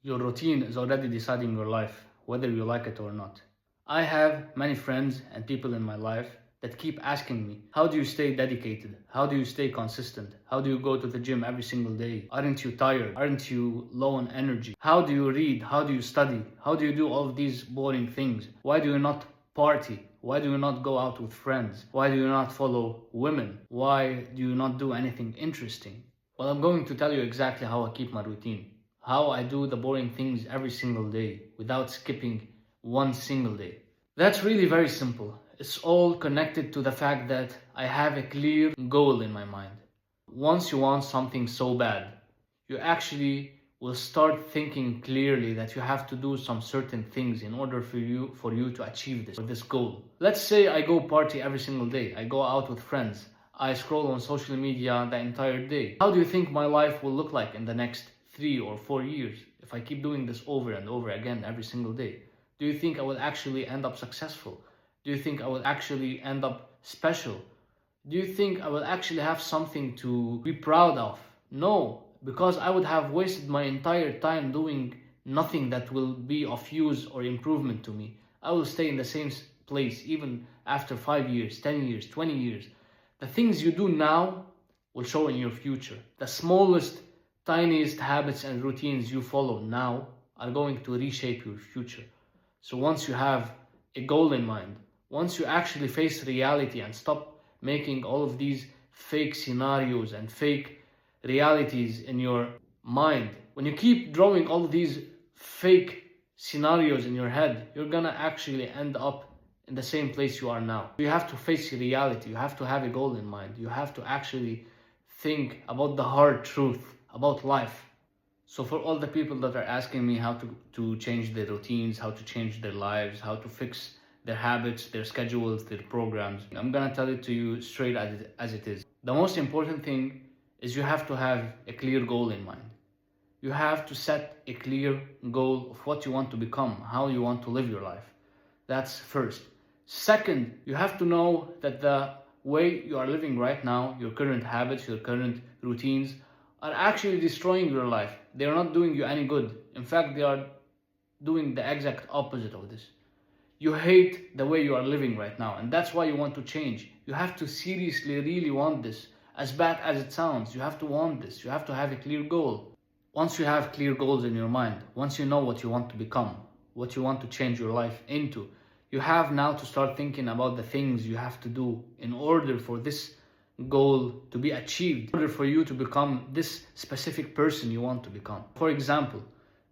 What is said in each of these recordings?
Your routine is already deciding your life, whether you like it or not. I have many friends and people in my life that keep asking me, how do you stay dedicated? How do you stay consistent? How do you go to the gym every single day? Aren't you tired? Aren't you low on energy? How do you read? How do you study? How do you do all of these boring things? Why do you not party? Why do you not go out with friends? Why do you not follow women? Why do you not do anything interesting? Well, I'm going to tell you exactly how I keep my routine. How I do the boring things every single day without skipping one single day. That's really very simple. It's all connected to the fact that I have a clear goal in my mind. Once you want something so bad, you actually will start thinking clearly that you have to do some certain things in order for you to achieve this goal. Let's say I go party every single day. I go out with friends. I scroll on social media the entire day. How do you think my life will look like in the next 3 or 4 years if I keep doing this over and over again every single day? Do you think I will actually end up successful? Do you think I will actually end up special? Do you think I will actually have something to be proud of? No, because I would have wasted my entire time doing nothing that will be of use or improvement to me. I will stay in the same place even after 5 years, 10 years, 20 years. The things you do now will show in your future. The smallest, tiniest habits and routines you follow now are going to reshape your future. So once you have a goal in mind, once you actually face reality and stop making all of these fake scenarios and fake realities in your mind, when you keep drawing all of these fake scenarios in your head, you're gonna actually end up in the same place you are now. You have to face reality. You have to have a goal in mind. You have to actually think about the hard truth about life. So for all the people that are asking me how to change their routines, how to change their lives, how to fix their habits, their schedules, their programs, I'm gonna tell it to you straight as it is. The most important thing is you have to have a clear goal in mind. You have to set a clear goal of what you want to become, how you want to live your life. That's first. Second, you have to know that the way you are living right now, your current habits, your current routines, are actually destroying your life. They are not doing you any good. In fact, they are doing the exact opposite of this. You hate the way you are living right now, and that's why you want to change. You have to seriously really want this. As bad as it sounds, you have to want this. You have to have a clear goal. Once you have clear goals in your mind, once you know what you want to become, what you want to change your life into, you have now to start thinking about the things you have to do in order for this goal to be achieved, in order for you to become this specific person you want to become. For example,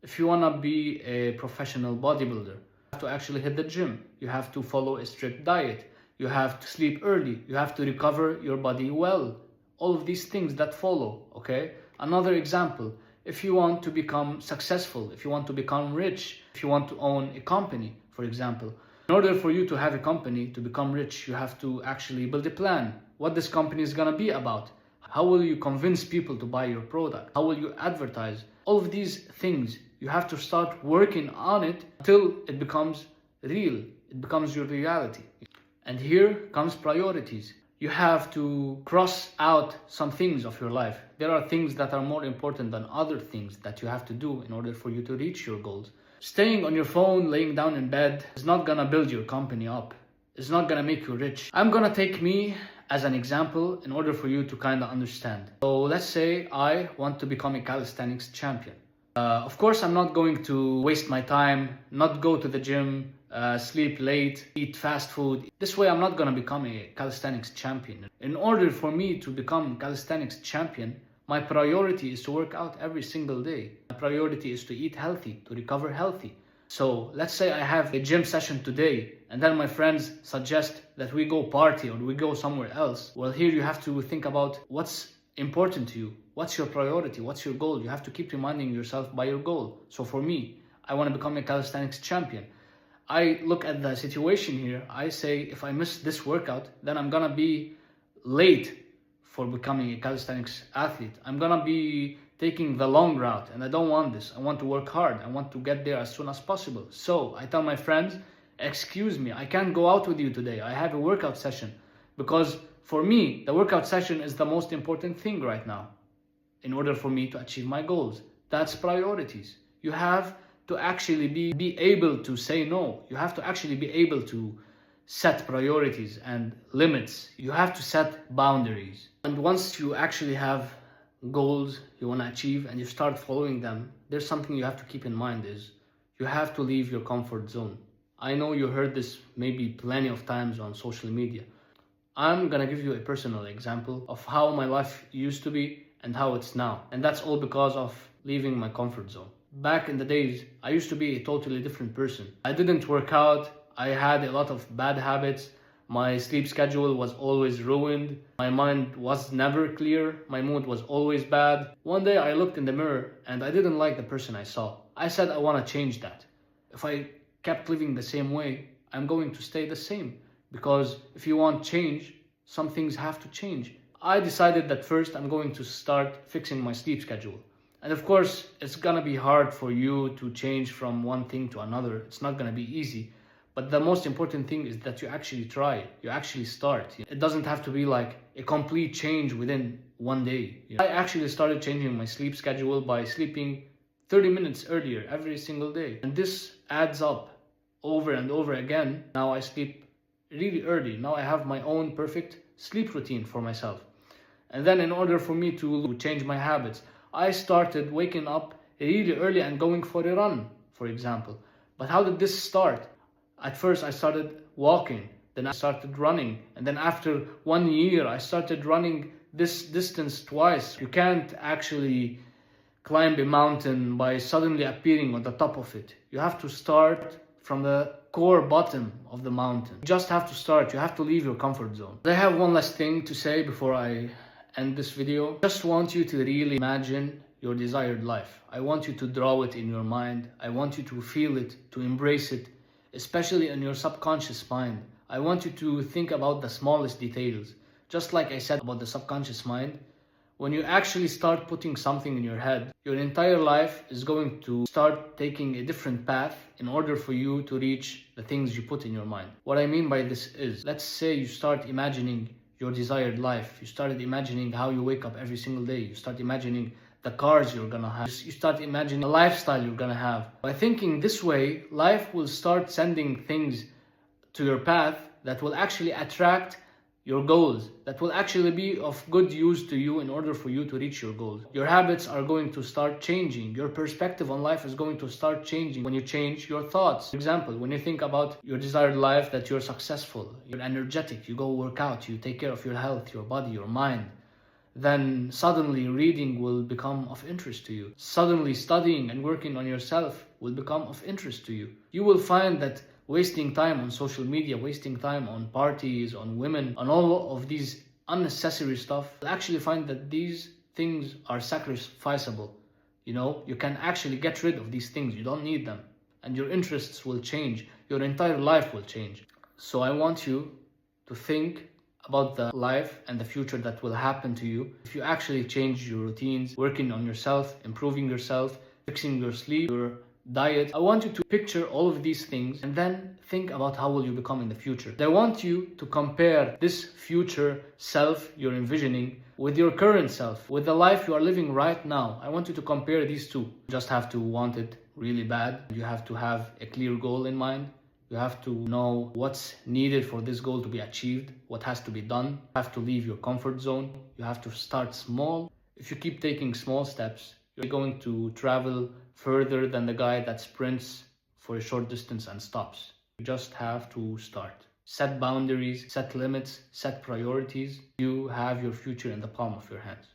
if you want to be a professional bodybuilder, you have to actually hit the gym. You have to follow a strict diet. You have to sleep early. You have to recover your body well. All of these things that follow, okay? Another example, if you want to become successful, if you want to become rich, if you want to own a company, for example, in order for you to have a company, to become rich, you have to actually build a plan. What this company is gonna be about. How will you convince people to buy your product? How will you advertise? All of these things, you have to start working on it until it becomes real. It becomes your reality. And here comes priorities. You have to cross out some things of your life. There are things that are more important than other things that you have to do in order for you to reach your goals. Staying on your phone, laying down in bed is not gonna build your company up. It's not gonna make you rich. I'm gonna take me as an example in order for you to kind of understand. So let's say I want to become a calisthenics champion. Of course, I'm not going to waste my time, not go to the gym, sleep late, eat fast food. This way, I'm not gonna become a calisthenics champion. In order for me to become calisthenics champion, my priority is to work out every single day. My priority is to eat healthy, to recover healthy. So let's say I have a gym session today and then my friends suggest that we go party or we go somewhere else. Well, here you have to think about what's important to you. What's your priority? What's your goal? You have to keep reminding yourself by your goal. So for me, I want to become a calisthenics champion. I look at the situation here. I say, if I miss this workout, then I'm gonna be late for becoming a calisthenics athlete. I'm gonna be taking the long route and I don't want this. I want to work hard. I want to get there as soon as possible. So I tell my friends, excuse me, I can't go out with you today. I have a workout session. Because for me, the workout session is the most important thing right now in order for me to achieve my goals. That's priorities. You have to actually be able to say no. You have to actually be able to set priorities and limits. You have to set boundaries. And once you actually have goals you want to achieve and you start following them, there's something you have to keep in mind is you have to leave your comfort zone. I know you heard this maybe plenty of times on social media. I'm gonna give you a personal example of how my life used to be and how it's now. And that's all because of leaving my comfort zone. Back in the days, I used to be a totally different person. I didn't work out. I had a lot of bad habits. My sleep schedule was always ruined. My mind was never clear. My mood was always bad. One day I looked in the mirror and I didn't like the person I saw. I said I want to change that. If I kept living the same way, I'm going to stay the same. Because if you want change, some things have to change. I decided that first I'm going to start fixing my sleep schedule. And of course, it's gonna be hard for you to change from one thing to another. It's not gonna be easy. But the most important thing is that you actually try, you actually start. It doesn't have to be like a complete change within one day. I actually started changing my sleep schedule by sleeping 30 minutes earlier every single day. And this adds up over and over again. Now I sleep really early. Now I have my own perfect sleep routine for myself. And then in order for me to change my habits, I started waking up really early and going for a run, for example. But how did this start? At first I started walking, then I started running, and then after 1 year I started running this distance twice. You can't actually climb a mountain by suddenly appearing on the top of it. You have to start from the core bottom of the mountain. You just have to start. You have to leave your comfort zone. I have one last thing to say before I end this video. Just want you to really imagine your desired life. I want you to draw it in your mind. I want you to feel it, to embrace it, especially in your subconscious mind. I want you to think about the smallest details. Just like I said about the subconscious mind, when you actually start putting something in your head, your entire life is going to start taking a different path in order for you to reach the things you put in your mind. What I mean by this is, let's say you start imagining your desired life. You started imagining how you wake up every single day. You start imagining the cars you're gonna have. You start imagining the lifestyle you're gonna have. By thinking this way, life will start sending things to your path that will actually attract your goals, that will actually be of good use to you in order for you to reach your goals. Your habits are going to start changing. Your perspective on life is going to start changing when you change your thoughts. For example, when you think about your desired life, that you're successful, you're energetic, you go work out, you take care of your health, your body, your mind, then suddenly reading will become of interest to you. Suddenly studying and working on yourself will become of interest to you. You will find that wasting time on social media, wasting time on parties, on women, on all of these unnecessary stuff, you'll actually find that these things are sacrificable. You can actually get rid of these things. You don't need them. And your interests will change. Your entire life will change. So I want you to think about the life and the future that will happen to you if you actually change your routines, working on yourself, improving yourself, fixing your sleep, your diet. I want you to picture all of these things and then think about how will you become in the future. I want you to compare this future self you're envisioning with your current self, with the life you are living right now. I want you to compare these two. You just have to want it really bad. You have to have a clear goal in mind. You have to know what's needed for this goal to be achieved, what has to be done. You have to leave your comfort zone. You have to start small. If you keep taking small steps, you're going to travel further than the guy that sprints for a short distance and stops. You just have to start. Set boundaries, set limits, set priorities. You have your future in the palm of your hands.